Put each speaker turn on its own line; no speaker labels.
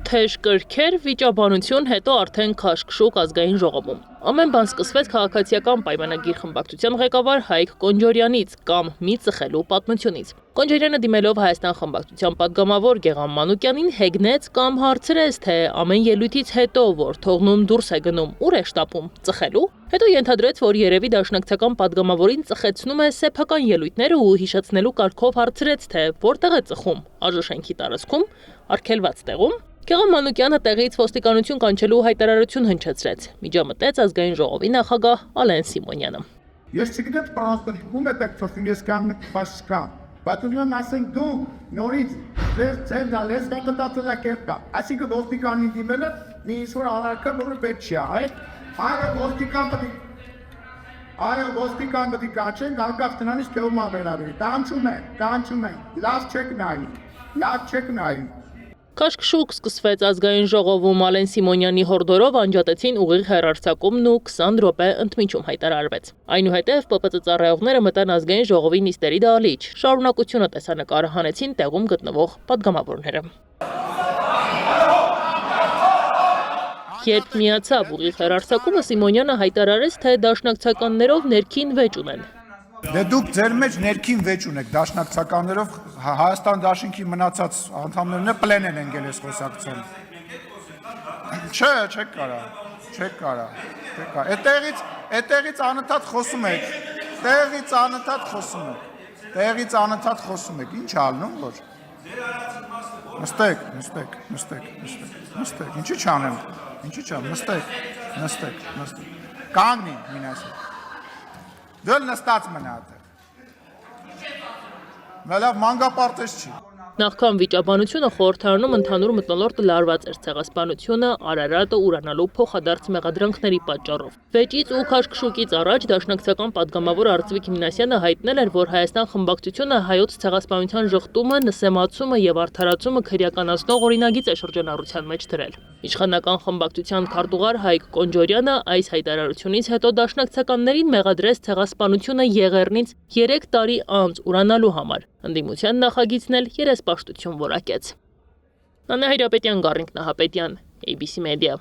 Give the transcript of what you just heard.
Թեժ կրքեր, վիճաբանություն, հետո արդեն քաշքշուկ ազգային ժողովում։ Ամեն բան սկսվեց քաղաքացիական պայմանագիր խմբակցության ղեկավար Հայկ Կոնջորյանից կամ մի ծխելու պատմությունից։ Կոնջորյանը դիմելով Հայաստան խմբակցության падգամավոր Գեղամ Մանուկյանին հեգնեց կամ հարցրեց, թե ամեն ելույթից հետո, որ թողնում դուրս է գնում, ուր է շտապում, ծխելու։ Հետո ենթադրեց, որ երևի դաշնակցական падգամավորին ծխեցնում է սեփական ելույթները ու հիշեցնելու կարգով հարցրեց, թե որտեղ է ծխում, ԱԺ տարածքում, արգելված տեղում։ Գեղամ Մանուկյանը տեղից ոստիկանություն կանչելու հայտարարություն հնչեցրեց։ Միջամտեց ազգային ժողովի նախագահ Ալեն Սիմոնյանը։
Ես չգիտեմ պարասպետում է տեքստորին ես կամ պաշկա, բայց ուզում ասենք դու նորից ձեր դալես կտատելակերպա։ Այսինքն ոստիկանին դիմելը մի ինչ-որ անարկա, որը պետք չի, այո ոստիկան պետք է կանչեն, անկախ տնանից կեում ամենարի, տանչում է, լավ չեք նայի։
Քաշքշուկ սկսվեց ազգային ժողովում, Ալեն Սիմոնյանի հորդորով անջատեցին ուղիղ հեռարձակումն ու 20 րոպե ընդմիջում հայտարարվեց։ Այնուհետև ՊՊԾ ծառայողները մտան ազգային ժողովի նիստերի դահլիճ, շարունակությունը տեսանկարը հանեցին տեղում գտնվող падգամավորները։ Երբ միացավ ուղիղ հեռարձակումը, Սիմոնյանը հայտարարեց, թե դաշնակցականներով ներքին վեճ ունեն։
Դե դուք ձեր մեջ ներքին վեճ ունեք դաշնակցականներով, Հայաստան դաշինքի մնացած անդամներն պլեն են ընկել այս խոսակցում։ Չեք կարա։ Այդտեղից անընդհատ խոսում եք, ինչ ալնում որ։ Նստեք, ինչի չանեմ, նստեք, կանգնի մինասը։ Դու նստած մնա այդտեղ։ Լավ մանկապարտեզ չի։
Նախքան վիճաբանությունը խորհրդարանում ընդհանուր մթնոլորտը լարված էր ցեղասպանությունը, Արարատը ուրանալու փոխադարձ մեղադրանքների պատճառով։ Վեճից ու քաշքշուկից առաջ դաշնակցական падգամավոր Արծվիկ Մինասյանը հայտնել էր, որ Հայաստան խմբակցությունը հայոց ցեղասպանության ժխտումը, նսեմացումը եւ արդարացումը քրեականացնող օրինագիծ է շրջանառության մեջ դրել։ Իշխանական խմբակցության քարտուղար Հայկ Կոնջորյանը այս հայտարարությունից հետո դաշնակցականներին մեղադրեց ցեղասպանությունը Եղեռնից 3 տարի անց ուրանալու համար։ Ընդդիմության նախագիծն էլ երեսպաշտություն որակեց։ Նանե Հայրապետյան, Գառինգ Նահապետյան, ABC Media։